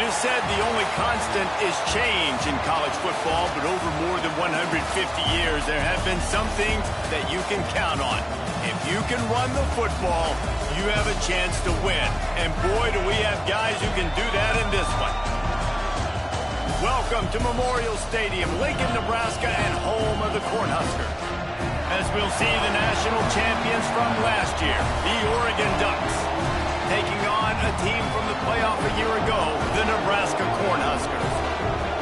is said the only constant is change in college football, but over more than 150 years, there have been some things that you can count on. If you can run the football, you have a chance to win. And boy, do we have guys who can do that in this one. Welcome to Memorial Stadium, Lincoln, Nebraska, and home of the Cornhuskers. As we'll see the national champions from last year, the Oregon Ducks, taking on a team from the playoff a year ago, the Nebraska Cornhuskers.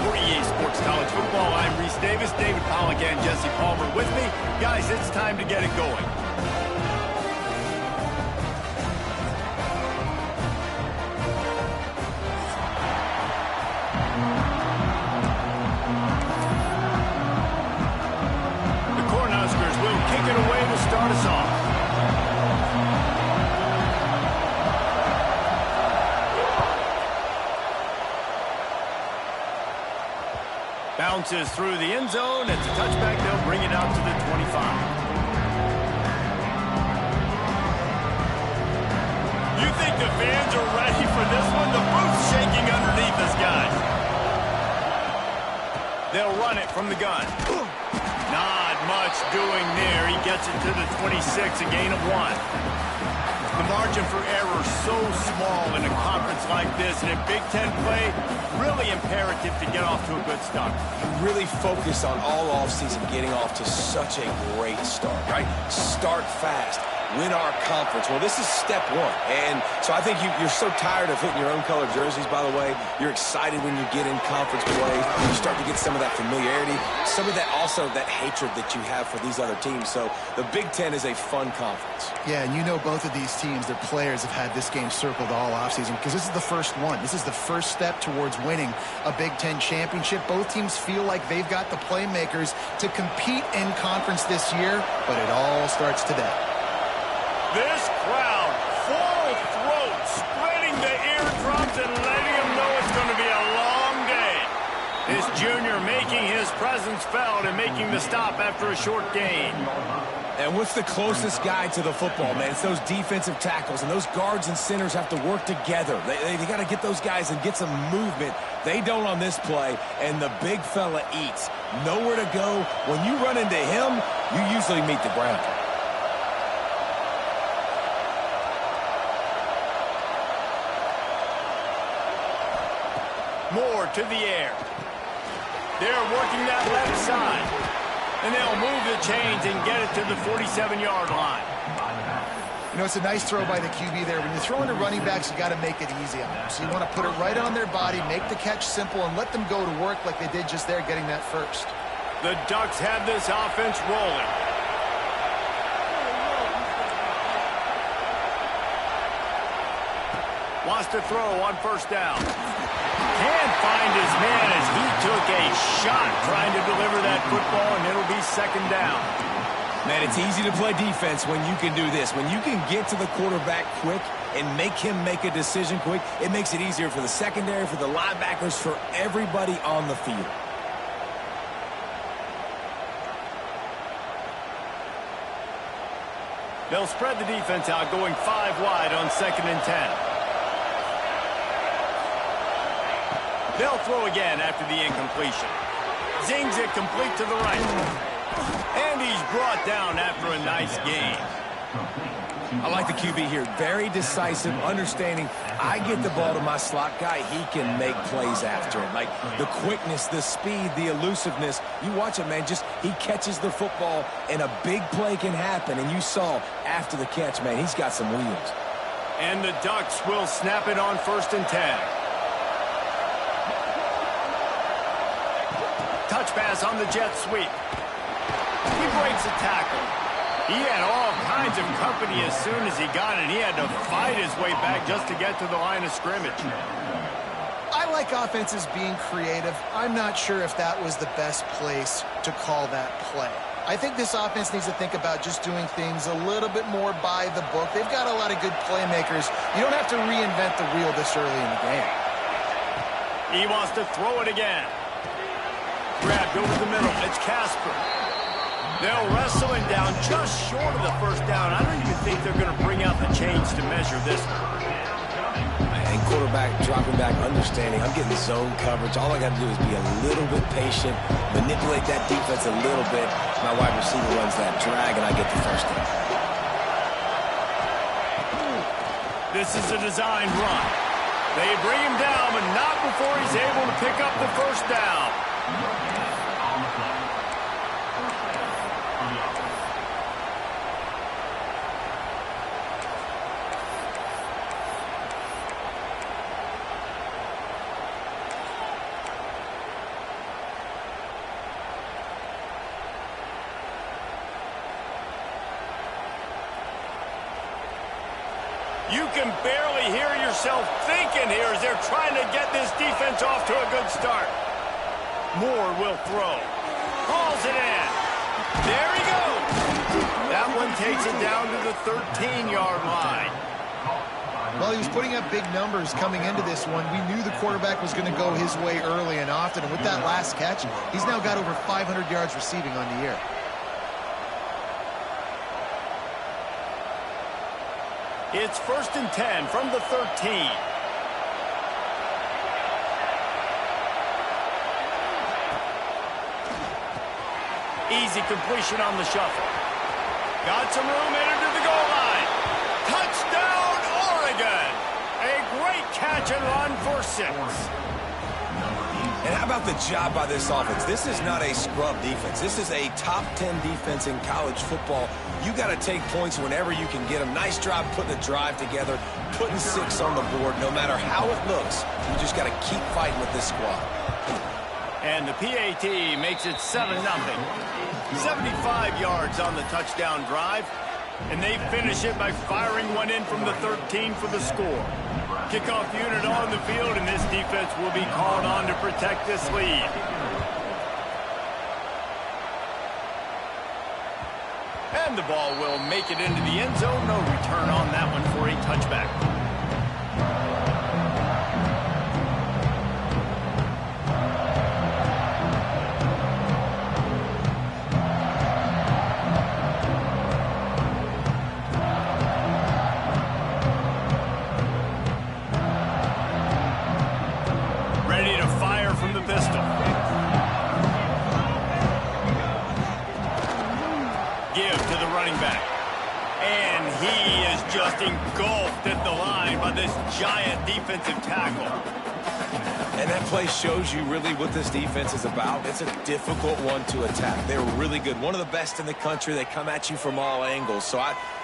For EA Sports College Football, I'm Reese Davis, David Pollock, and Jesse Palmer with me. Guys, it's time to get it going. The Cornhuskers will kick it away to start us off. Bounces through the end zone. It's a touchback. They'll bring it out to the 25. You think the fans are ready for this one? The boot's shaking underneath us, guys. They'll run it from the gun. Not much doing there. He gets it to the 26, a gain of 1. The margin for error so small in a conference like this, and in Big Ten play, really imperative to get off to a good start. You really focus on all offseason getting off to such a great start, right? Start fast. Win our conference. Well, this is step one. And so I think you're so tired of hitting your own color jerseys, by the way. You're excited when you get in conference play. You start to get some of that familiarity, some of that also that hatred that you have for these other teams. So the Big Ten is a fun conference. Yeah, and you know both of these teams, their players have had this game circled all offseason because this is the first one. This is the first step towards winning a Big Ten championship. Both teams feel like they've got the playmakers to compete in conference this year, but it all starts today. This crowd, full throat, spreading the eardrums and letting them know it's going to be a long day. This junior making his presence felt and making the stop after a short gain. And what's the closest guy to the football, man? It's those defensive tackles, and those guards and centers have to work together. They got to get those guys and get some movement. They don't on this play, and the big fella eats. Nowhere to go. When you run into him, you usually meet the ground. More to the air. They're working that left side. And they'll move the chains and get it to the 47-yard line. You know, it's a nice throw by the QB there. When you're throwing to running backs, you got to make it easy on them. So you want to put it right on their body, make the catch simple, and let them go to work like they did just there, getting that first. The Ducks have this offense rolling. Wants to throw on first down. Can't find his man as he took a shot trying to deliver that football, and it'll be second down. Man, it's easy to play defense when you can do this. When you can get to the quarterback quick and make him make a decision quick, it makes it easier for the secondary, for the linebackers, for everybody on the field. They'll spread the defense out, going 5 wide on 2nd and 10. They'll throw again after the incompletion. Zings it complete to the right. And he's brought down after a nice gain. I like the QB here. Very decisive, understanding I get the ball to my slot guy, he can make plays after it. Like the quickness, the speed, the elusiveness. You watch it, man, just he catches the football and a big play can happen. And you saw after the catch, man, he's got some wheels. And the Ducks will snap it on 1st and 10. Touch pass on the jet sweep. He breaks a tackle. He had all kinds of company as soon as he got it. He had to fight his way back just to get to the line of scrimmage. I like offenses being creative. I'm not sure if that was the best place to call that play. I think this offense needs to think about just doing things a little bit more by the book. They've got a lot of good playmakers. You don't have to reinvent the wheel this early in the game. He wants to throw it again. Grabbed over the middle. It's Casper. They'll wrestle him down just short of the first down. I don't even think they're going to bring out the chains to measure this one. And quarterback dropping back, understanding I'm getting zone coverage. All I got to do is be a little bit patient, manipulate that defense a little bit. My wide receiver runs that drag, and I get the first down. This is a designed run. They bring him down, but not before he's able to pick up the first down. You can barely hear yourself thinking here as they're trying to get this defense off to a good start. Moore will throw. Hauls it in. There he goes. That one takes it down to the 13-yard line. Well, he was putting up big numbers coming into this one. We knew the quarterback was going to go his way early and often. And with that last catch, he's now got over 500 yards receiving on the year. It's 1st and 10 from the 13. Easy completion on the shuffle. Got some room, headed to the goal line. Touchdown, Oregon! A great catch and run for 6. And how about the job by this offense? This is not a scrub defense. This is a top 10 defense in college football. You got to take points whenever you can get them. Nice job putting a drive together, putting 6 on the board. No matter how it looks, you just got to keep fighting with this squad. And the PAT makes it 7-0. 75 yards on the touchdown drive. And they finish it by firing one in from the 13 for the score. Kickoff unit on the field, and this defense will be called on to protect this lead. And the ball will make it into the end zone. No return on that one for a touchback. Ready to fire from the pistol. Give to the running back. And he is just engulfed at the line by this giant defensive tackle. And that play shows you really what this defense is about. It's a difficult one to attack. They're really good. One of the best in the country. They come at you from all angles. So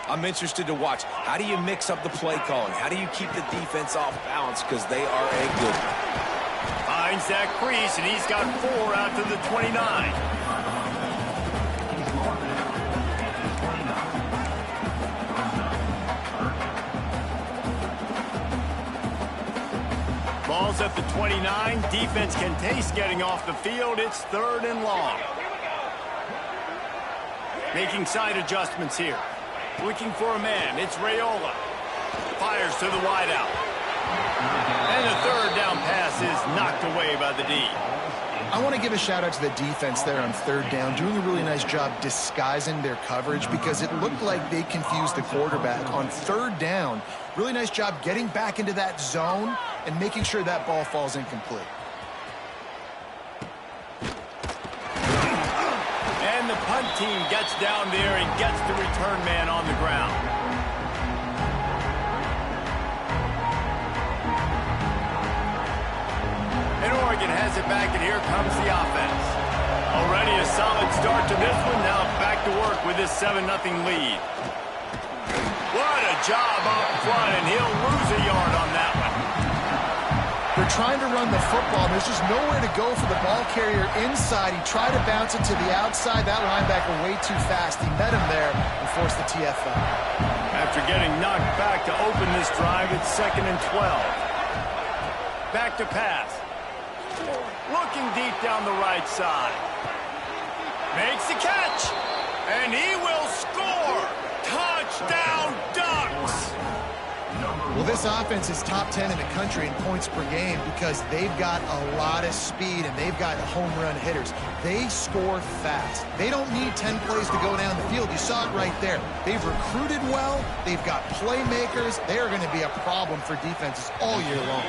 I'm interested to watch. How do you mix up the play calling? How do you keep the defense off balance? Because they are a good one. Finds that crease, and he's got 4 out to the 29. Ball's at the 29. Defense can taste getting off the field. It's 3rd and long. Making side adjustments here. Looking for a man. It's Raiola. Fires to the wideout. And the 3rd down pass is knocked away by the D. I want to give a shout out to the defense there on 3rd down, doing a really nice job disguising their coverage because it looked like they confused the quarterback on 3rd down. Really nice job getting back into that zone and making sure that ball falls incomplete. And the punt team gets down there and gets the return man on the ground. And Oregon has it back, and here comes the offense. Already a solid start to this one. Now back to work with this 7-0 lead. What a job up front, and he'll lose a yard on that one. They're trying to run the football, and there's just nowhere to go for the ball carrier inside. He tried to bounce it to the outside. That linebacker way too fast. He met him there and forced the TFL. After getting knocked back to open this drive, it's 2nd and 12. Back to pass. Looking deep down the right side. Makes the catch. And he will score. Touchdown, Ducks. Well, this offense is top 10 in the country in points per game because they've got a lot of speed and they've got home run hitters. They score fast. They don't need 10 plays to go down the field. You saw it right there. They've recruited well. They've got playmakers. They are going to be a problem for defenses all year long.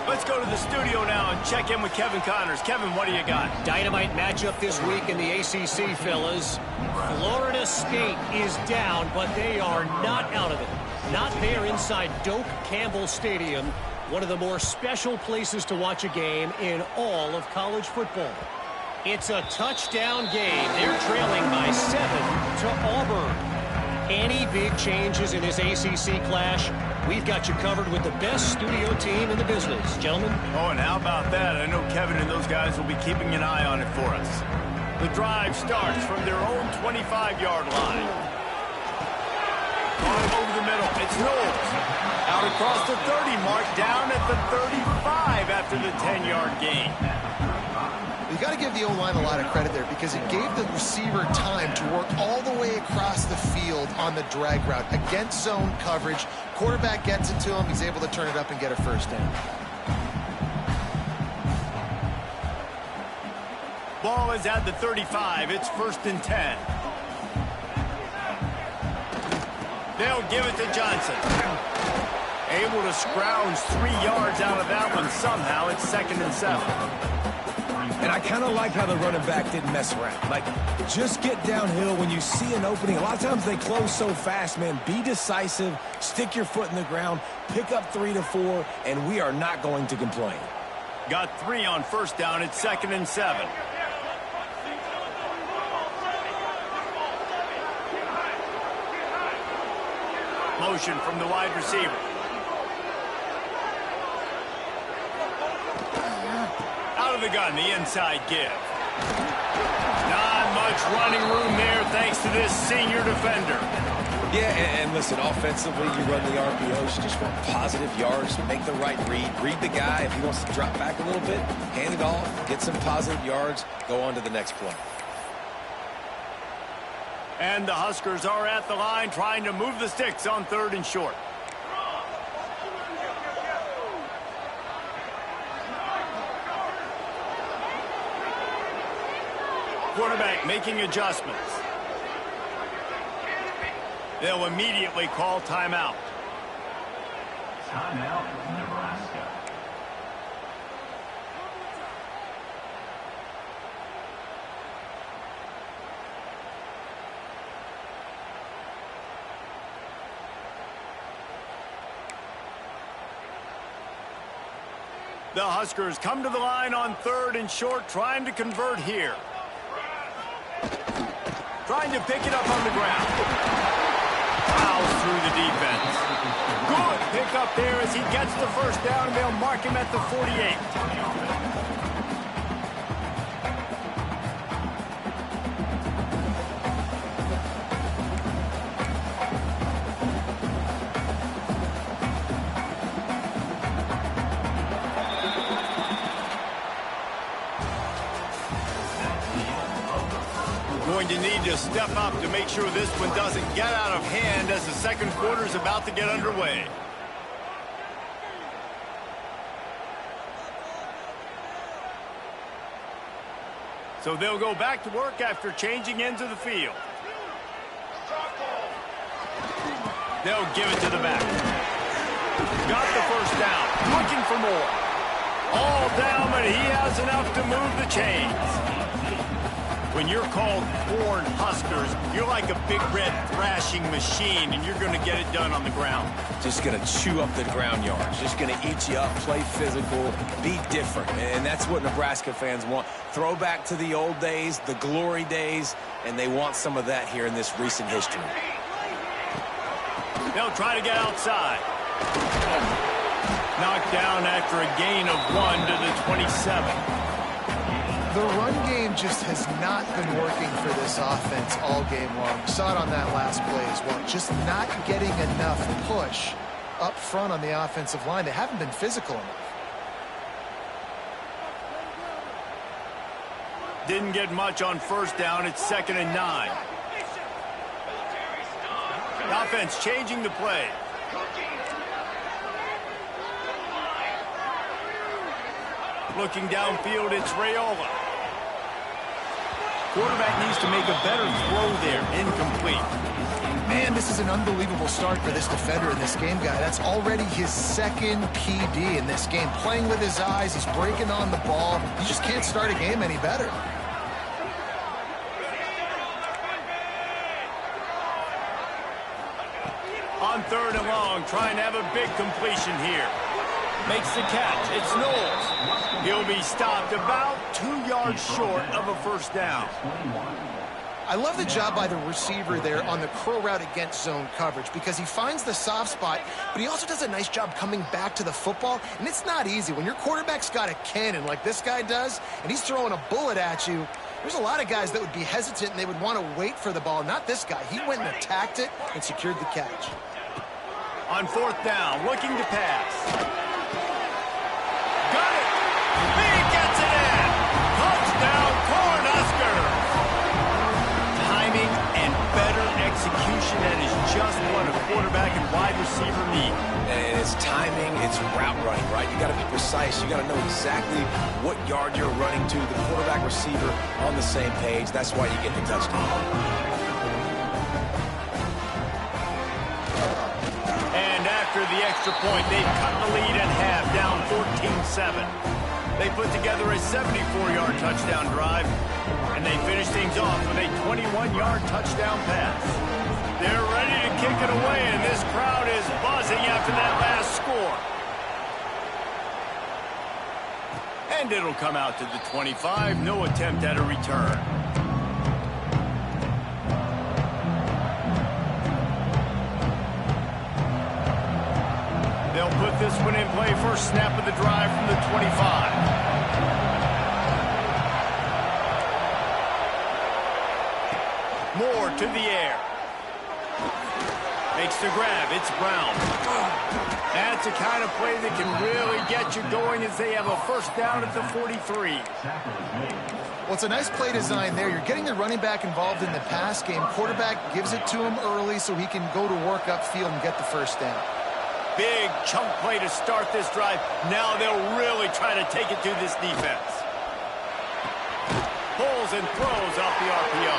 Let's go to the studio now and check in with Kevin Connors. Kevin, what do you got? Dynamite matchup this week in the ACC, fellas. Florida State is down, but they are not out of it. Not there inside Doak Campbell Stadium, one of the more special places to watch a game in all of college football. It's a touchdown game. They're trailing by 7 to Auburn. Any big changes in this ACC clash? We've got you covered with the best studio team in the business. Gentlemen? Oh, and how about that? I know Kevin and those guys will be keeping an eye on it for us. The drive starts from their own 25-yard line. Over the middle, it's Knowles. Out across the 30 mark, down at the 35 after the 10-yard gain. You got to give the O-line a lot of credit there because it gave the receiver time to work all the way across the field on the drag route against zone coverage. Quarterback gets it to him. He's able to turn it up and get a first down. Ball is at the 35. It's 1st and 10. They'll give it to Johnson. Able to scrounge 3 yards out of that one somehow. It's 2nd and 7. And I kind of like how the running back didn't mess around. Like, just get downhill when you see an opening. A lot of times they close so fast, man. Be decisive, stick your foot in the ground, pick up 3 to 4, and we are not going to complain. Got 3 on 1st down. It's 2nd and 7. Motion from the wide receiver. Out of the gun, the inside give. Not much running room there thanks to this senior defender. Yeah, and listen, offensively, you run the RPOs. You just want positive yards, make the right read. Read the guy. If he wants to drop back a little bit, hand it off, get some positive yards, go on to the next play. And the Huskers are at the line trying to move the sticks on 3rd and short. Quarterback making adjustments. They'll immediately call timeout. Timeout, Nebraska. The Huskers come to the line on 3rd and short, trying to convert here. Trying to pick it up on the ground. Fouls through the defense. Good pick up there as he gets the 1st down, and they'll mark him at the 48. Going to need to step up to make sure this one doesn't get out of hand as the 2nd quarter is about to get underway. So they'll go back to work after changing into the field. They'll give it to the back. Got the 1st down. Looking for more. All down, but he has enough to move the chains. When you're called Corn Huskers, you're like a big red thrashing machine, and you're going to get it done on the ground. Just going to chew up the ground yards. Just going to eat you up, play physical, be different. And that's what Nebraska fans want. Throw back to the old days, the glory days, and they want some of that here in this recent history. They'll try to get outside. Knocked down after a gain of 1 to the 27. The run game just has not been working for this offense all game long. We saw it on that last play as well. Just not getting enough push up front on the offensive line. They haven't been physical enough. Didn't get much on 1st down. It's 2nd and 9. The offense changing the play. Looking downfield, it's Raiola. Quarterback needs to make a better throw there. Incomplete. Man, this is an unbelievable start for this defender in this game, guy. That's already his second PD in this game. Playing with his eyes, he's breaking on the ball. You just can't start a game any better. On 3rd and long, trying to have a big completion here. Makes the catch. It's Knowles. He'll be stopped about 2 yards short of a first down. I love the job by the receiver there on the curl route against zone coverage because he finds the soft spot, but he also does a nice job coming back to the football, and it's not easy. When your quarterback's got a cannon like this guy does, and he's throwing a bullet at you, there's a lot of guys that would be hesitant and they would want to wait for the ball. Not this guy. He went and attacked it and secured the catch. On 4th down, looking to pass. Got it! He gets it in! Touchdown, Cornhuskers! Timing and better execution, that is just what a quarterback and wide receiver need. And it's timing, it's route running, right? You got to be precise. You got to know exactly what yard you're running to. The quarterback receiver on the same page. That's why you get the touchdown. And after the extra point, they've cut the lead in half, down 14-7. They put together a 74-yard touchdown drive, and they finish things off with a 21-yard touchdown pass. They're ready to kick it away, and this crowd is buzzing after that last score. And it'll come out to the 25. No attempt at a return. They'll put this one in play. First snap of the drive from the 25. Moore to the air. Makes the grab. It's Brown. That's the kind of play that can really get you going as they have a first down at the 43. Well, it's a nice play design there. You're getting the running back involved in the pass game. Quarterback gives it to him early so he can go to work upfield and get the first down. Big chunk play to start this drive. Now they'll really try to take it to this defense. Pulls and throws off the RPO.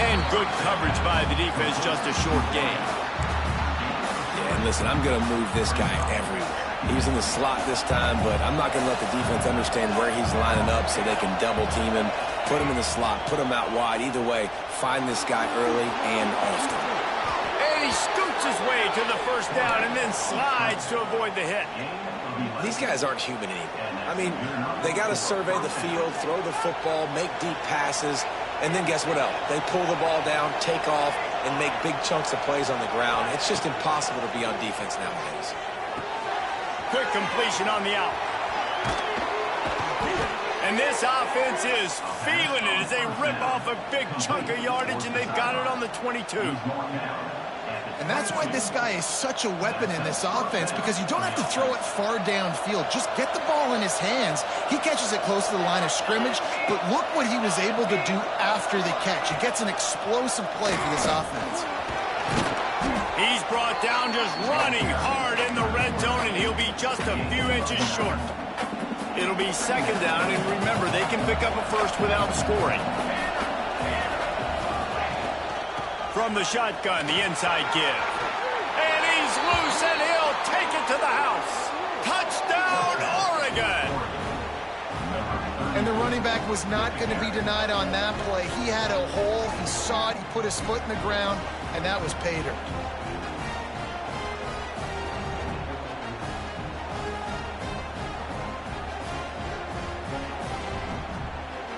And good coverage by the defense, just a short gain. Yeah, and listen, I'm going to move this guy everywhere. He's in the slot this time, but I'm not going to let the defense understand where he's lining up so they can double team him, put him in the slot, put him out wide. Either way, find this guy early and often. And he scoots his way to the first down and then slides to avoid the hit. These guys aren't human anymore. I mean, they got to survey the field, throw the football, make deep passes, and then guess what else? They pull the ball down, take off, and make big chunks of plays on the ground. It's just impossible to be on defense nowadays. Quick completion on the out. And this offense is feeling it as they rip off a big chunk of yardage, and they've got it on the 22. And that's why this guy is such a weapon in this offense, because you don't have to throw it far downfield. Just get the ball in his hands. He catches it close to the line of scrimmage, but look what he was able to do after the catch. He gets an explosive play for this offense. He's brought down just running hard in the red zone, and he'll be just a few inches short. It'll be second down, and remember, they can pick up a first without scoring. From the shotgun, the inside give. And he's loose, and he'll take it to the house. Touchdown, Oregon! And the running back was not going to be denied on that play. He had a hole, he saw it, he put his foot in the ground, and that was pay dirt.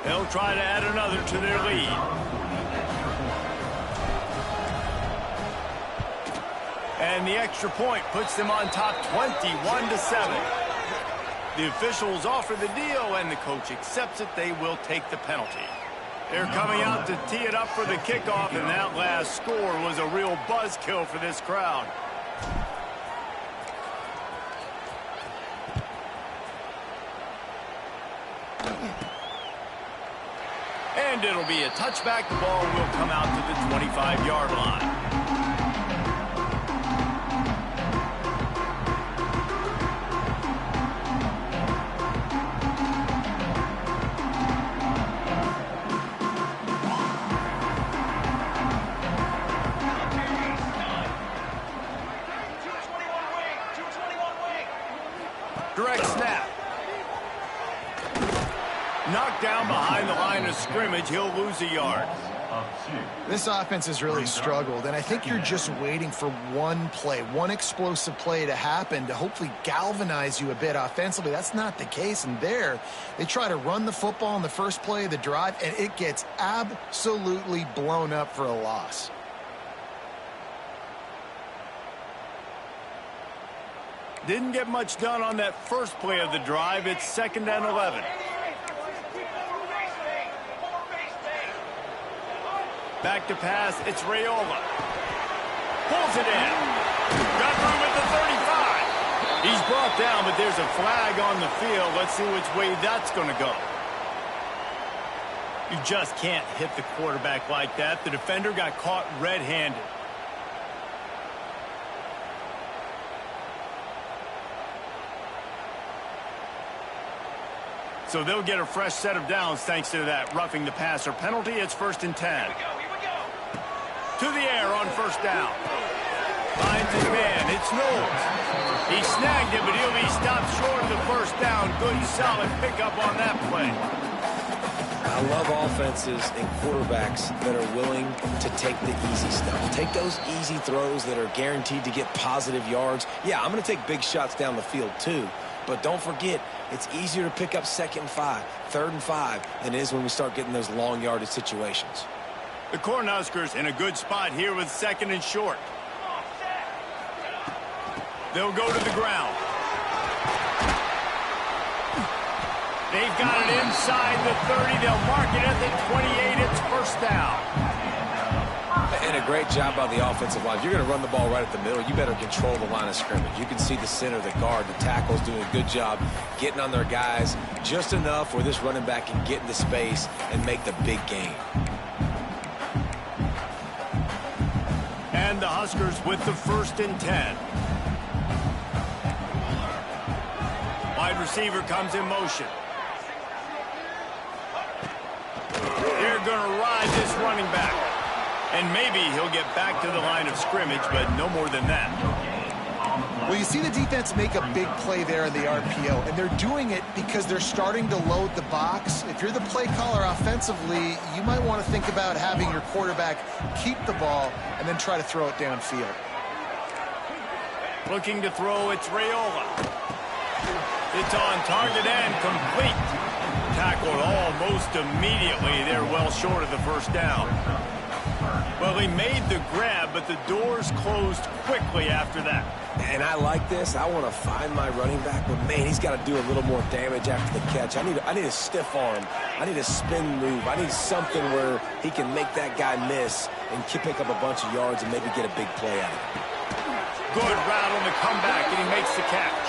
They'll try to add another to their lead. And the extra point puts them on top 21-7. The officials offer the deal, and the coach accepts it. They will take the penalty. They're coming out to tee it up for the kickoff, and that last score was a real buzzkill for this crowd. And it'll be a touchback. The ball will come out to the 25-yard line. Direct snap. Knocked down behind the line of scrimmage. He'll lose a yard. This offense has really struggled, and I think you're just waiting for one play, one explosive play to happen to hopefully galvanize you a bit offensively. That's not the case, and there they try to run the football in the first play of the drive, and it gets absolutely blown up for a loss. Didn't get much done on that first play of the drive. It's 2nd and 11. Back to pass, it's Raiola. Pulls it in. Got room at the 35. He's brought down, but there's a flag on the field. Let's see which way that's going to go. You just can't hit the quarterback like that. The defender got caught red-handed. So they'll get a fresh set of downs thanks to that roughing the passer penalty. It's 1st and 10. To the air on 1st down. Finds his man. It's Knowles. He snagged it, but he'll be stopped short of the 1st down. Good, solid pickup on that play. I love offenses and quarterbacks that are willing to take the easy stuff. Take those easy throws that are guaranteed to get positive yards. Yeah, I'm going to take big shots down the field too. But don't forget, it's easier to pick up 2nd and 5, 3rd and 5 than it is when we start getting those long yardage situations. The Cornhuskers in a good spot here with 2nd and short. They'll go to the ground. They've got it inside the 30. They'll mark it at the 28. It's 1st down. And a great job by the offensive line. If you're going to run the ball right at the middle, you better control the line of scrimmage. You can see the center, the guard, the tackle's doing a good job getting on their guys just enough where this running back can get into space and make the big gain. And the Huskers with the 1st and 10. Wide receiver comes in motion. They're going to ride this running back. And maybe he'll get back to the line of scrimmage, but no more than that. Well, you see the defense make a big play there in the RPO, and they're doing it because they're starting to load the box. If you're the play caller offensively, you might want to think about having your quarterback keep the ball and then try to throw it downfield. Looking to throw, it's Raiola. It's on target and complete. Tackled almost immediately. They're well short of the 1st down. Well, he made the grab, but the doors closed quickly after that. And I like this. I want to find my running back, but man, he's got to do a little more damage after the catch. I need a stiff arm. I need a spin move. I need something where he can make that guy miss and pick up a bunch of yards and maybe get a big play out of it. Good route on the comeback, and he makes the catch.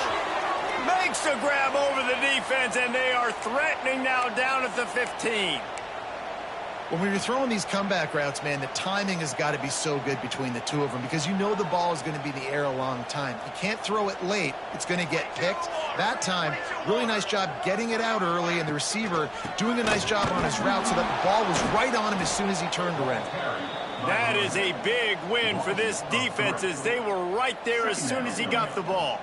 Makes a grab over the defense, and they are threatening now down at the 15. When you're throwing these comeback routes, man, the timing has got to be so good between the two of them because you know the ball is going to be in the air a long time. You can't throw it late. It's going to get picked. That time, really nice job getting it out early, and the receiver doing a nice job on his route so that the ball was right on him as soon as he turned around. That is a big win for this defense as they were right there as soon as he got the ball.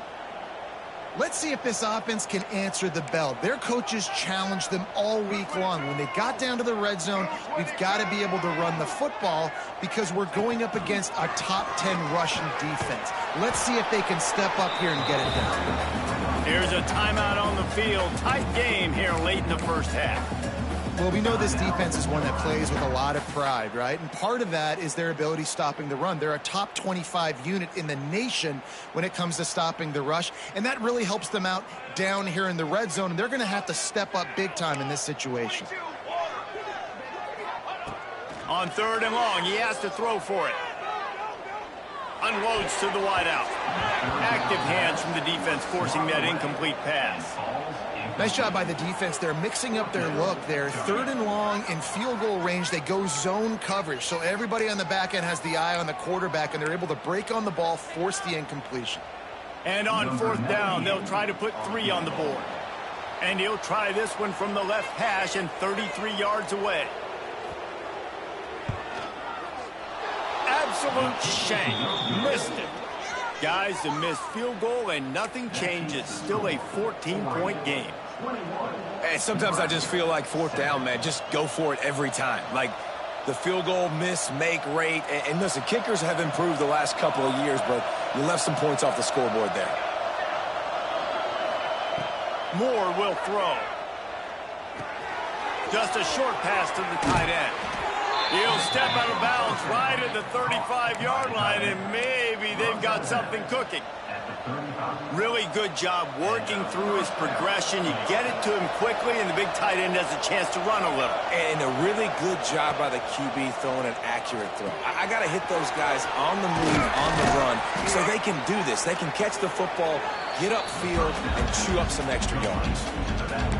Let's see if this offense can answer the bell. Their coaches challenged them all week long. When they got down to the red zone, we've got to be able to run the football because we're going up against a top 10 rushing defense. Let's see if they can step up here and get it done. Here's a timeout on the field. Tight game here late in the 1st half. Well, we know this defense is one that plays with a lot of pride, right? And part of that is their ability stopping the run. They're a top 25 unit in the nation when it comes to stopping the rush, and that really helps them out down here in the red zone, and they're going to have to step up big time in this situation. On 3rd and long, he has to throw for it. Unloads to the wideout. Active hands from the defense forcing that incomplete pass. Nice job by the defense. They're mixing up their look there. 3rd and long in field goal range. They go zone coverage. So everybody on the back end has the eye on the quarterback, and they're able to break on the ball, force the incompletion. And on 4th down, they'll try to put 3 on the board. And he'll try this one from the left hash and 33 yards away. Absolute shank. Missed it. Guys, a missed field goal and nothing changes. Still a 14-point game. And sometimes I just feel like fourth down, man. Just go for it every time. Like the field goal miss-make rate. And listen, kickers have improved the last couple of years, but you left some points off the scoreboard there. Moore will throw. Just a short pass to the tight end. He'll step out of bounds right at the 35-yard line, and maybe they've got something cooking. Really good job working through his progression. You get it to him quickly, and the big tight end has a chance to run a little. And a really good job by the QB throwing an accurate throw. I got to hit those guys on the move, on the run, so they can do this. They can catch the football, get upfield, and chew up some extra yards.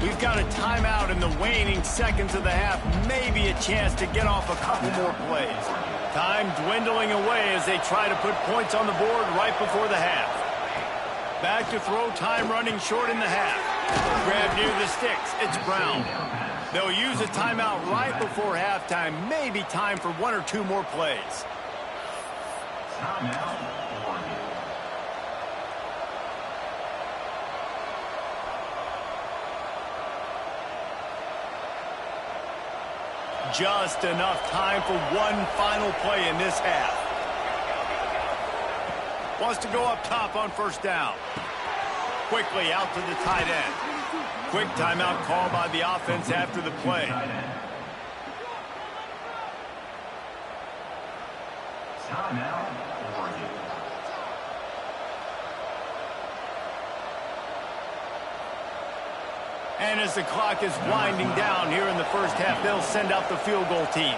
We've got a timeout in the waning seconds of the half. Maybe a chance to get off a couple more plays. Time dwindling away as they try to put points on the board right before the half. Back to throw, time running short in the half. Grab near the sticks. It's Brown. They'll use a timeout right before halftime. Maybe time for one or two more plays. Just enough time for one final play in this half. Wants to go up top on first down. Quickly out to the tight end. Quick timeout call by the offense after the play. And as the clock is winding down here in the first half, they'll send out the field goal team.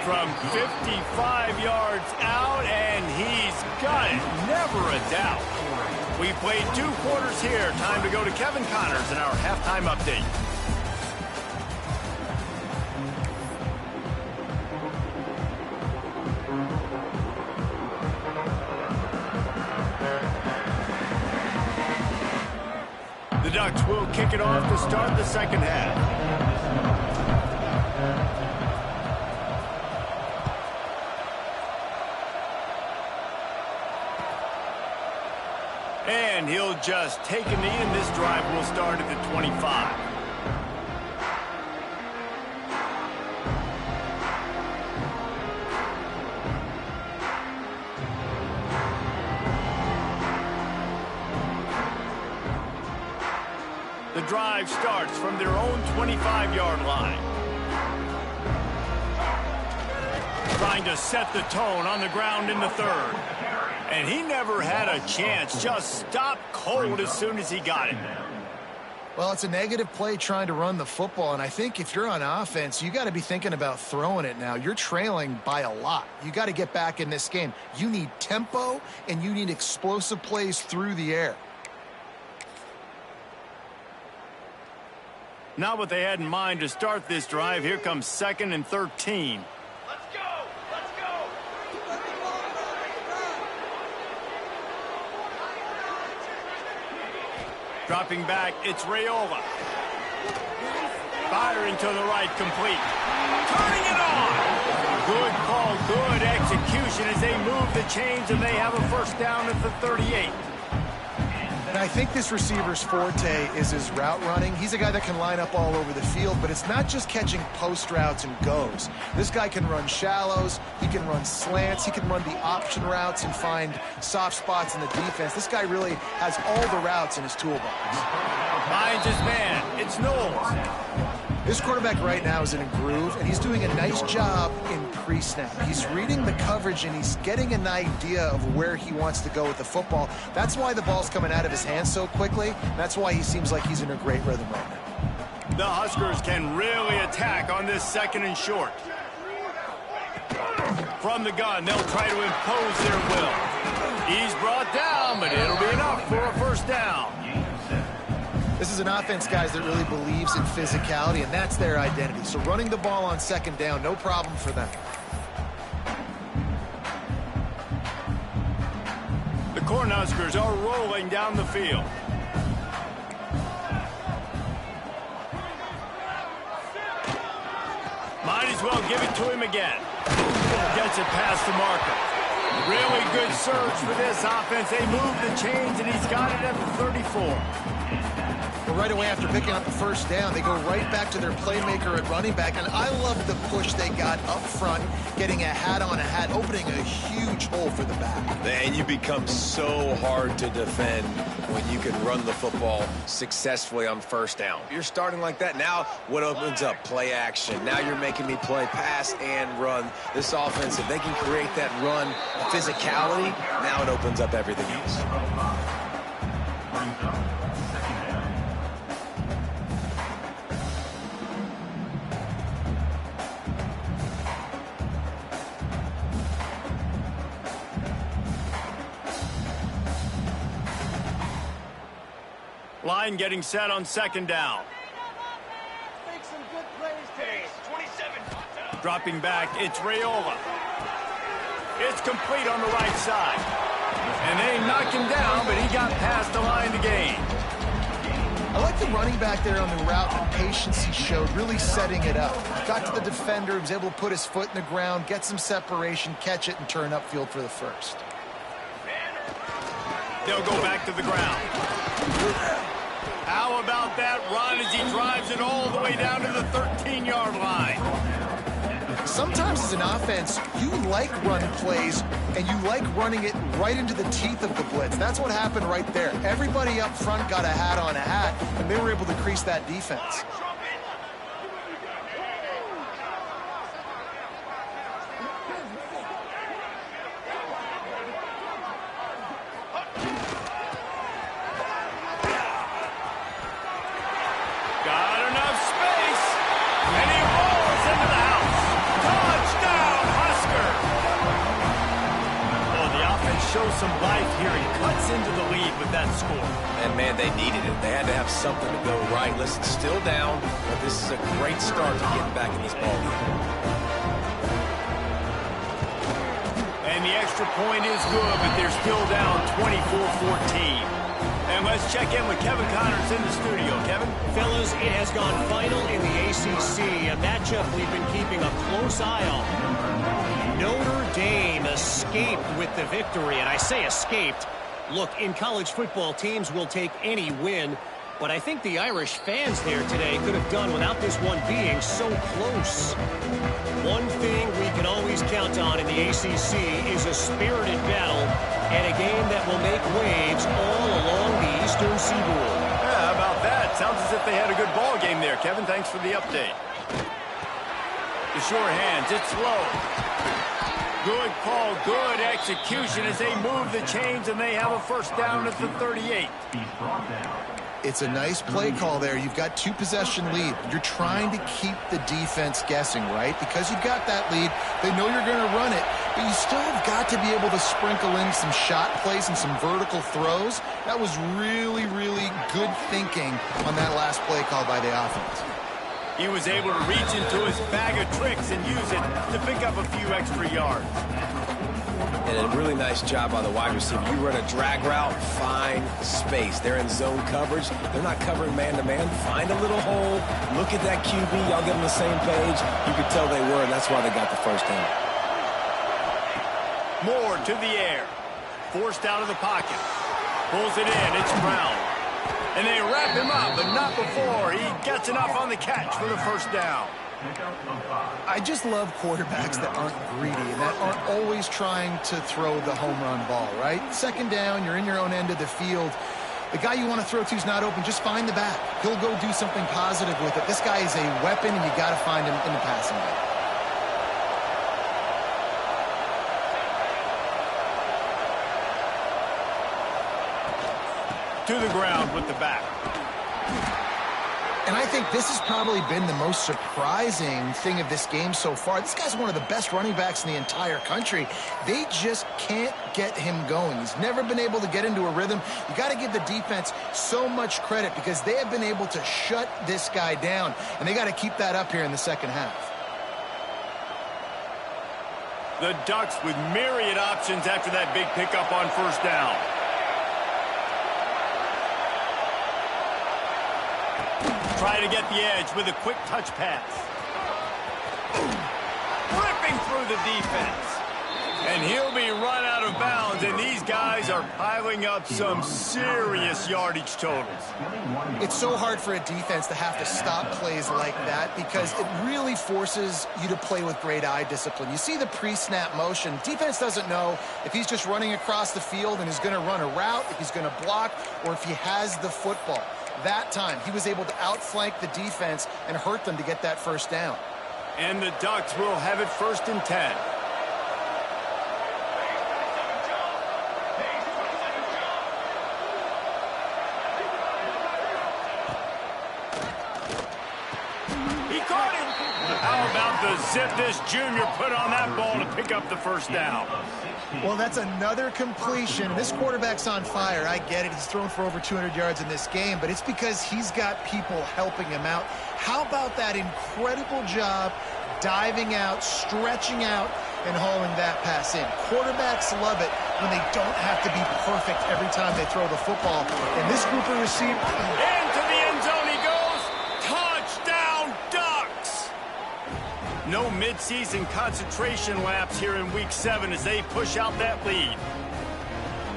From 55 yards out, and he's got it. Never a doubt. We played 2 quarters here. Time to go to Kevin Connors in our halftime update. The Ducks will kick it off to start the second half. And he'll just take a knee, and this drive will start at the 25. The drive starts from their own 25-yard line. Trying to set the tone on the ground in the third. And he never had a chance. Just stopped cold as soon as he got it. Well, it's a negative play trying to run the football, and I think if you're on offense, you got to be thinking about throwing it now. You're trailing by a lot. You got to get back in this game. You need tempo, and you need explosive plays through the air. Not what they had in mind to start this drive. Here comes 2nd and 13. Dropping back, it's Raiola. Firing to the right, complete. Turning it on! Good call, good execution as they move the chains, and they have a first down at the 38. And I think this receiver's forte is his route running. He's a guy that can line up all over the field, but it's not just catching post routes and goes. This guy can run shallows, he can run slants, he can run the option routes and find soft spots in the defense. This guy really has all the routes in his toolbox. Finds his man. It's Knowles. This quarterback right now is in a groove, and he's doing a nice job in pre-snap. He's reading the coverage, and he's getting an idea of where he wants to go with the football. That's why the ball's coming out of his hands so quickly. That's why he seems like he's in a great rhythm right now. The Huskers can really attack on this 2nd and short. From the gun, they'll try to impose their will. He's brought down, but it'll be enough for a first down. This is an offense, guys, that really believes in physicality, and that's their identity. So running the ball on 2nd down, no problem for them. Cornhuskers are rolling down the field. Might as well give it to him again. Gets it past the marker. Really good surge for this offense. They move the chains, and he's got it at the 34. Well, right away after picking up the first down, they go right back to their playmaker at running back. And I love the push they got up front, getting a hat on a hat, opening a huge hole for the back. And you become so hard to defend when you can run the football successfully on first down. You're starting like that. Now what opens up? Play action. Now you're making me play pass and run. This offense, if they can create that run physicality, now it opens up everything else. Line getting set on second down. Make some good plays today. 27. Dropping back, it's Raiola. It's complete on the right side. And they knocked him down, but he got past the line to gain. I like the running back there on the route, the patience he showed, really setting it up. Got to the defender, was able to put his foot in the ground, get some separation, catch it, and turn upfield for the first. They'll go back to the ground. How about that run as he drives it all the way down to the 13-yard line? Sometimes as an offense, you like run plays, and you like running it right into the teeth of the blitz. That's what happened right there. Everybody up front got a hat on a hat, and they were able to crease that defense. Shows some life here and cuts into the lead with that score. And, man, they needed it. They had to have something to go right. Listen, still down, but this is a great start to getting back in this ballgame. And the extra point is good, but they're still down 24-14. And let's check in with Kevin Connors in the studio. Kevin? Fellas, it has gone final in the ACC, a matchup we've been keeping a close eye on. Notre Dame escaped with the victory, and I say escaped. Look, in college football, teams will take any win, but I think the Irish fans there today could have done without this one being so close. One thing we can always count on in the ACC is a spirited battle and a game that will make waves all along the Eastern Seaboard. Yeah, how about that? Sounds as if they had a good ball game there, Kevin. Thanks for the update. The sure hands, it's slow. Good call, good execution as they move the chains, and they have a first down at the 38. It's a nice play call there. You've got two-possession lead. You're trying to keep the defense guessing, right? Because you've got that lead, they know you're going to run it, but you still have got to be able to sprinkle in some shot plays and some vertical throws. That was really, really good thinking on that last play call by the offense. He was able to reach into his bag of tricks and use it to pick up a few extra yards. And a really nice job by the wide receiver. You run a drag route, find space. They're in zone coverage. They're not covering man-to-man. Find a little hole. Look at that QB. Y'all get on the same page. You could tell they were, and that's why they got the first down. Moore to the air. Forced out of the pocket. Pulls it in. It's Brown. And they wrap him up, but not before he gets enough on the catch for the first down. I just love quarterbacks that aren't greedy and that aren't always trying to throw the home run ball, right? Second down, you're in your own end of the field. The guy you want to throw to is not open. Just find the back. He'll go do something positive with it. This guy is a weapon, and you got to find him in the passing game. To the ground with the back. And I think this has probably been the most surprising thing of this game so far. This guy's one of the best running backs in the entire country. They just can't get him going. He's never been able to get into a rhythm. You got to give the defense so much credit because they have been able to shut this guy down, and they got to keep that up here in the second half. The Ducks with myriad options after that big pickup on first down. try to get the edge with a quick touch pass. Ripping through the defense. And he'll be run out of bounds, and these guys are piling up some serious yardage totals. It's so hard for a defense to have to stop plays like that because it really forces you to play with great eye discipline. You see the pre-snap motion. Defense doesn't know if he's just running across the field and is going to run a route, if he's going to block, or if he has the football. That time, he was able to outflank the defense and hurt them to get that first down. And the Ducks will have it 1st and 10. How about the zip this junior put on that ball to pick up the first down? Well, that's another completion. This quarterback's on fire. I get it. He's thrown for over 200 yards in this game, but it's because he's got people helping him out. How about that incredible job diving out, stretching out, and hauling that pass in? Quarterbacks love it when they don't have to be perfect every time they throw the football. And this group of receivers... Into the end zone he goes. Touchdown, Ducks! No midseason concentration laps here in Week 7 as they push out that lead.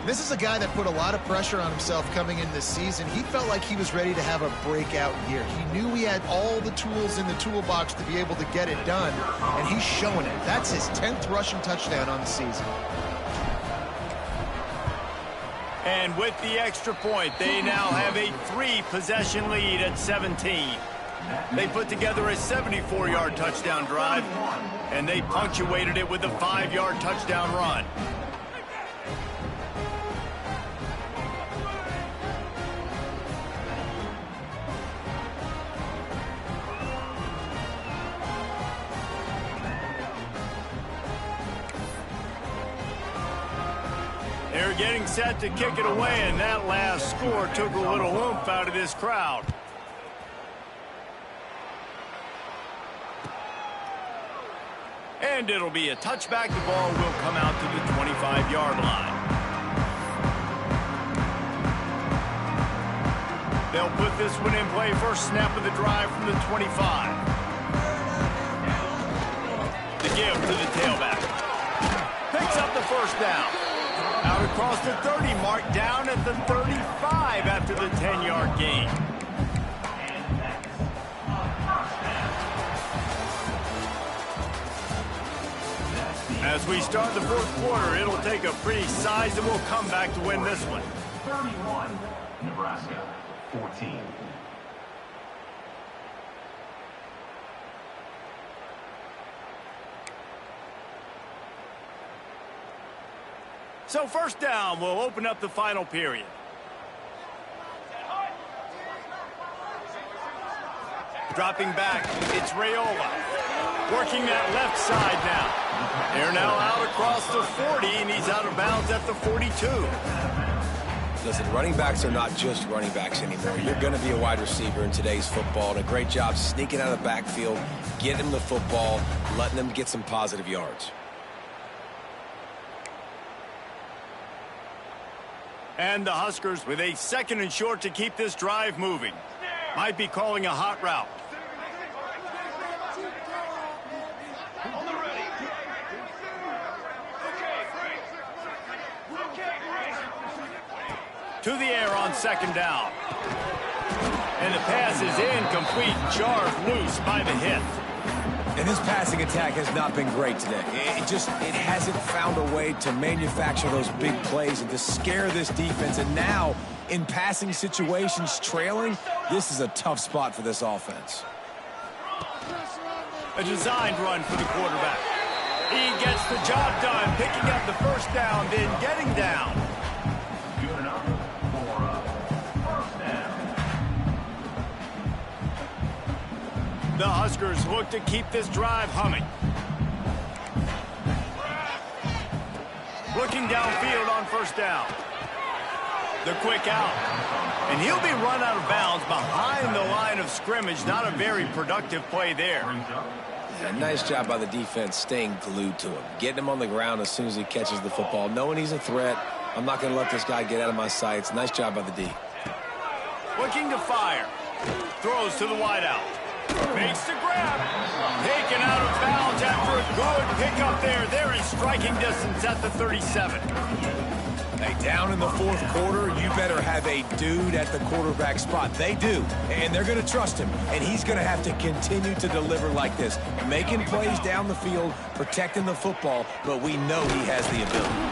This is a guy that put a lot of pressure on himself coming in this season. He felt like he was ready to have a breakout year. He knew he had all the tools in the toolbox to be able to get it done, and he's showing it. That's his 10th rushing touchdown on the season. And with the extra point, they now have a 3-possession lead at 17. They put together a 74-yard touchdown drive, and they punctuated it with a 5-yard touchdown run. They're getting set to kick it away, and that last score took a little oomph out of this crowd. And it'll be a touchback. The ball will come out to the 25-yard line. They'll put this one in play. First snap of the drive from the 25. The give to the tailback. Picks up the first down. Out across the 30 mark, down at the 35 after the 10-yard gain. As we start the fourth quarter, it'll take a pretty sizable comeback to win this one. 31, Nebraska, 14. So first down will open up the final period. Dropping back, it's Raiola. Working that left side now. They're now out across the 40, and he's out of bounds at the 42. Listen, running backs are not just running backs anymore. You're going to be a wide receiver in today's football, and a great job sneaking out of the backfield, getting them the football, letting them get some positive yards. And the Huskers with a 2nd and short to keep this drive moving. Might be calling a hot route. To the air on 2nd down. And the pass is incomplete, jarred loose by the hit. And this passing attack has not been great today. It hasn't found a way to manufacture those big plays and to scare this defense. And now, in passing situations, trailing, this is a tough spot for this offense. A designed run for the quarterback. He gets the job done, picking up the first down, then getting down. Good enough for first down. The Huskers look to keep this drive humming. Looking downfield on first down. The quick out. And he'll be run out of bounds behind the line of scrimmage. Not a very productive play there. Yeah, nice job by the defense staying glued to him. Getting him on the ground as soon as he catches the football. Knowing he's a threat. I'm not going to let this guy get out of my sights. Nice job by the D. Looking to fire. Throws to the wideout. Makes the grab. Taken out of bounds after a good pickup there. They're in striking distance at the 37. Hey, down in the fourth quarter, you better have a dude at the quarterback spot. They do, and they're going to trust him, and he's going to have to continue to deliver like this, making plays down the field, protecting the football, but we know he has the ability.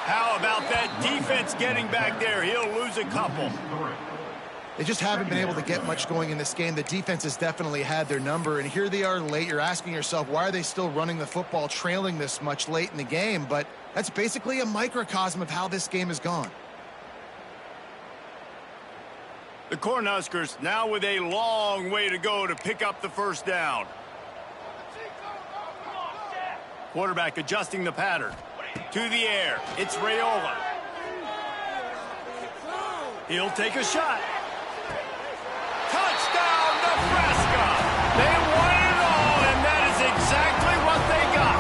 How about that defense getting back there? He'll lose a couple. They just haven't been able to get much going in this game. The defense has definitely had their number, and here they are late. You're asking yourself, why are they still running the football, trailing this much late in the game? But that's basically a microcosm of how this game has gone. The Cornhuskers now with a long way to go to pick up the first down. Quarterback adjusting the pattern. To the air. It's Raiola. He'll take a shot. Touchdown, Nebraska! They won it all, and that is exactly what they got.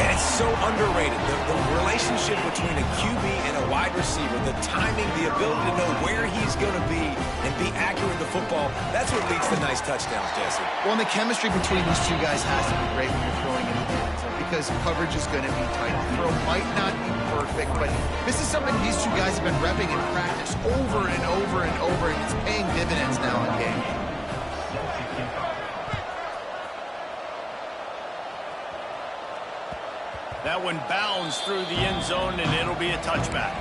And it's so underrated. The relationship between a QB and a wide receiver, the timing, the ability to know where he's going to be and be accurate with the football, that's what leads to nice touchdowns, Jesse. Well, and the chemistry between these two guys has to be great when you're throwing in the end zone because coverage is going to be tight. The throw might not be perfect, but this is something these two guys have been repping in practice over and over and over, and it's paying dividends now in game. That one bounds through the end zone, and it'll be a touchback.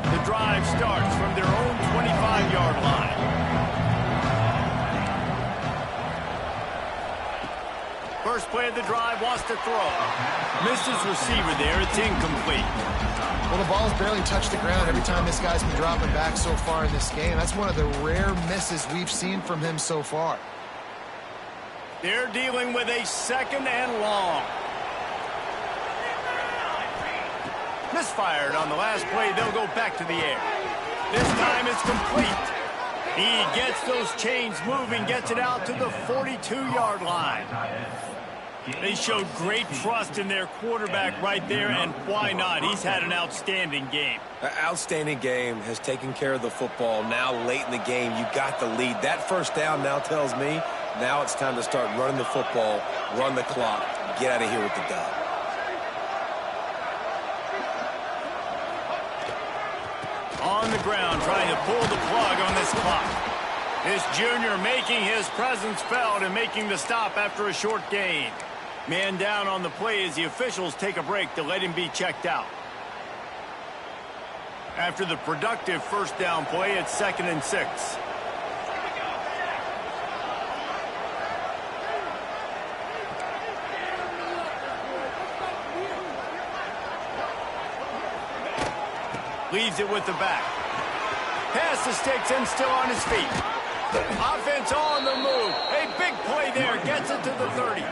The drive starts from their own 25-yard line. First play of the drive, wants to throw. Missed his receiver there. It's incomplete. Well, the ball's barely touched the ground every time this guy's been dropping back so far in this game. That's one of the rare misses we've seen from him so far. They're dealing with a second and long. Misfired on the last play. They'll go back to the air. This time it's complete. He gets those chains moving, gets it out to the 42-yard line. They showed great trust in their quarterback right there, and why not? He's had an outstanding game. An outstanding game, has taken care of the football. Now late in the game, you got the lead. That first down now tells me now it's time to start running the football, run the clock, get out of here with the dub. On the ground, trying to pull the plug on this clock. This junior making his presence felt and making the stop after a short gain. Man down on the play as the officials take a break to let him be checked out. After the productive first down play, it's 2nd and 6. Leaves it with the back. Pass the sticks and still on his feet. Offense on the move. A big play there. Gets it to the 30.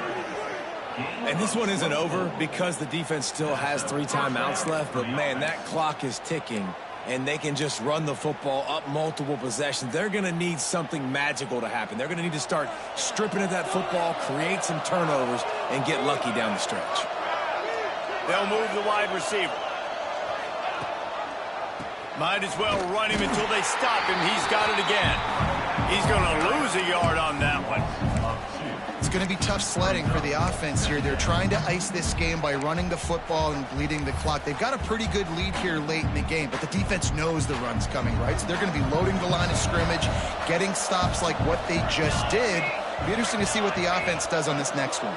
And this one isn't over because the defense still has 3 timeouts left. But, man, that clock is ticking. And they can just run the football up multiple possessions. They're going to need something magical to happen. They're going to need to start stripping at that football, create some turnovers, and get lucky down the stretch. They'll move the wide receiver. Might as well run him until they stop him. He's got it again. He's going to lose a yard on that one. It's going to be tough sledding for the offense here. They're trying to ice this game by running the football and bleeding the clock. They've got a pretty good lead here late in the game, but the defense knows the run's coming, right? So they're going to be loading the line of scrimmage, getting stops like what they just did. It'll be interesting to see what the offense does on this next one.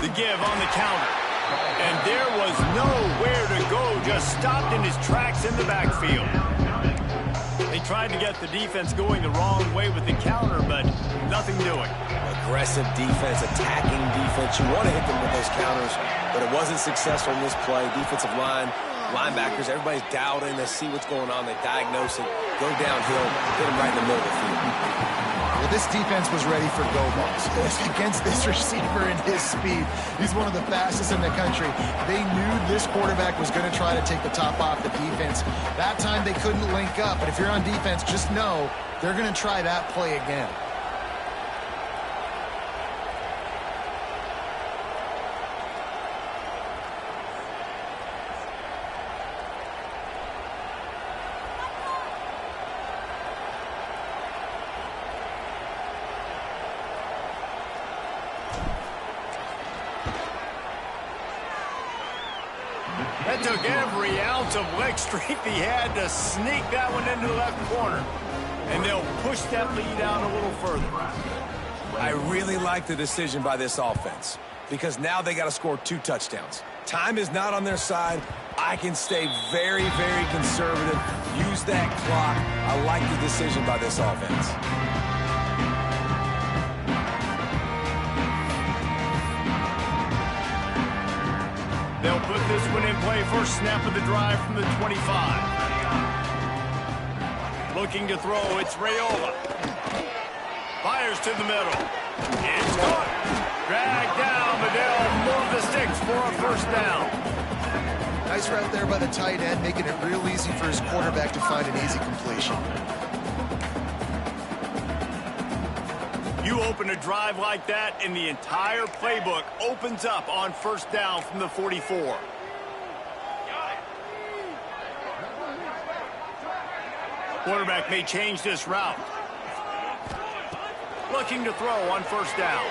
The give on the counter. And there was nowhere to go, just stopped in his tracks in the backfield. They tried to get the defense going the wrong way with the counter, but nothing doing. Aggressive defense, attacking defense. You want to hit them with those counters, but it wasn't successful in this play. Defensive line, linebackers, everybody's dialed in. They see what's going on. They diagnose it, go downhill, hit them right in the middle of the field. Well, this defense was ready for go balls. Against this receiver and his speed, he's one of the fastest in the country. They knew this quarterback was going to try to take the top off the defense. That time they couldn't link up, but if you're on defense, just know they're going to try that play again. That took every ounce of leg strength he had to sneak that one into the left corner. And they'll push that lead out a little further. I really like the decision by this offense because now they got to score 2 touchdowns. Time is not on their side. I can stay very, very conservative. Use that clock. I like the decision by this offense. They'll put this one in play. First snap of the drive from the 25. Looking to throw, it's Raiola. Fires to the middle. It's caught. Dragged down, but they'll move the sticks for a first down. Nice route there by the tight end, making it real easy for his quarterback to find an easy completion. You open a drive like that, and the entire playbook opens up on first down from the 44. Quarterback may change this route. Looking to throw on first down.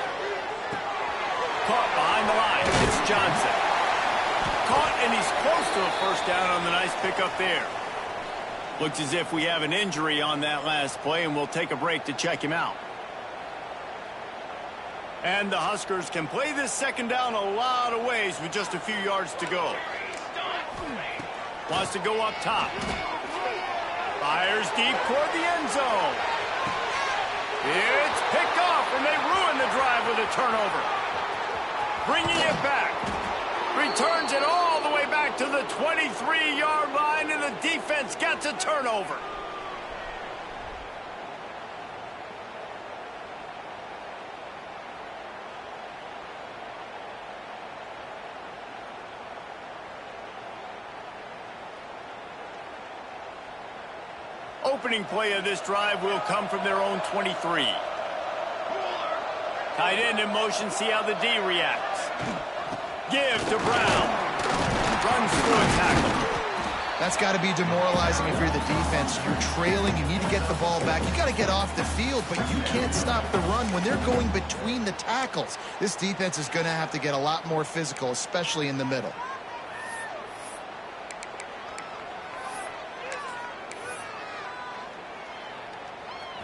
Caught behind the line. It's Johnson. Caught, and he's close to a first down on the nice pickup there. Looks as if we have an injury on that last play, and we'll take a break to check him out. And the Huskers can play this second down a lot of ways with just a few yards to go. Wants to go up top. Fires deep toward the end zone. It's picked off, and they ruin the drive with a turnover. Bringing it back. Returns it all the way back to the 23-yard line, and the defense gets a turnover. Opening play of this drive will come from their own 23. Tight end in motion, see how the D reacts. Give to Brown. Runs through a tackle. That's got to be demoralizing if you're the defense. You're trailing, you need to get the ball back. You got to get off the field, but you can't stop the run when they're going between the tackles. This defense is going to have to get a lot more physical, especially in the middle.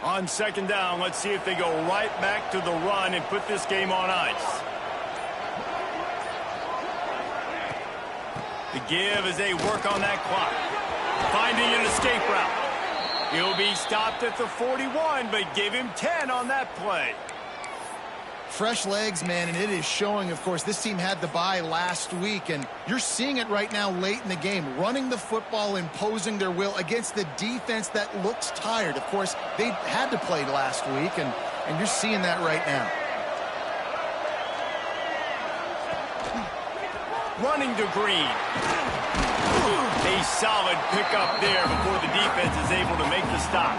On second down, let's see if they go right back to the run and put this game on ice. The give as they work on that clock. Finding an escape route. He'll be stopped at the 41, but give him 10 on that play. Fresh legs, man, and it is showing, of course. This team had the bye last week, and you're seeing it right now late in the game. Running the football, imposing their will against the defense that looks tired. Of course, they had to play last week, and you're seeing that right now. Running to Green. A solid pickup there before the defense is able to make the stop.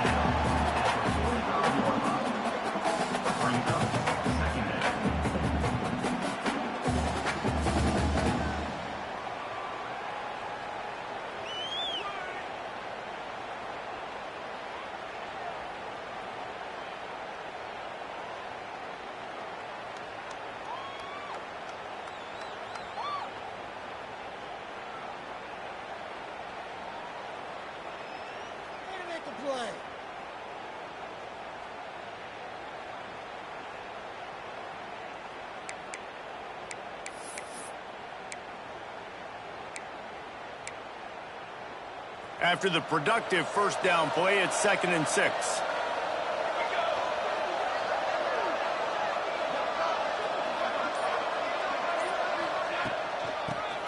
Play. After the productive first down play, it's 2nd and 6.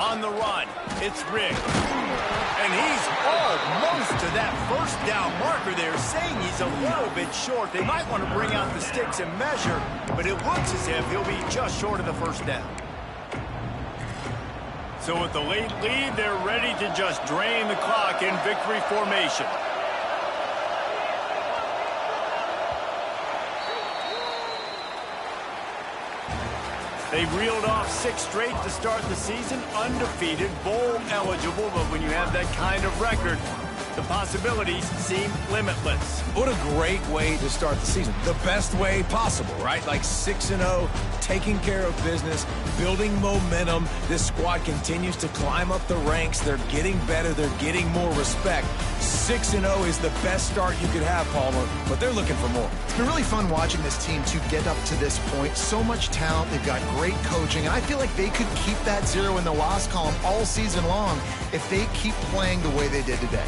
On the run, it's Riggs. And he's almost to that first down marker there, saying he's a little bit short. They might want to bring out the sticks and measure, but it looks as if he'll be just short of the first down. So with the late lead, they're ready to just drain the clock in victory formation. They reeled off 6 straight to start the season, undefeated, bowl eligible, but when you have that kind of record, the possibilities seem limitless. What a great way to start the season. The best way possible, right? Like 6-0, taking care of business, building momentum. This squad continues to climb up the ranks. They're getting better. They're getting more respect. 6-0 is the best start you could have, Palmer, but they're looking for more. It's been really fun watching this team to get up to this point. So much talent. They've got great coaching, and I feel like they could keep that 0 in the loss column all season long if they keep playing the way they did today.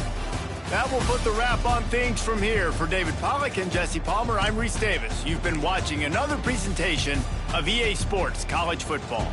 That will put the wrap on things from here. For David Pollack and Jesse Palmer, I'm Reese Davis. You've been watching another presentation of EA Sports College Football.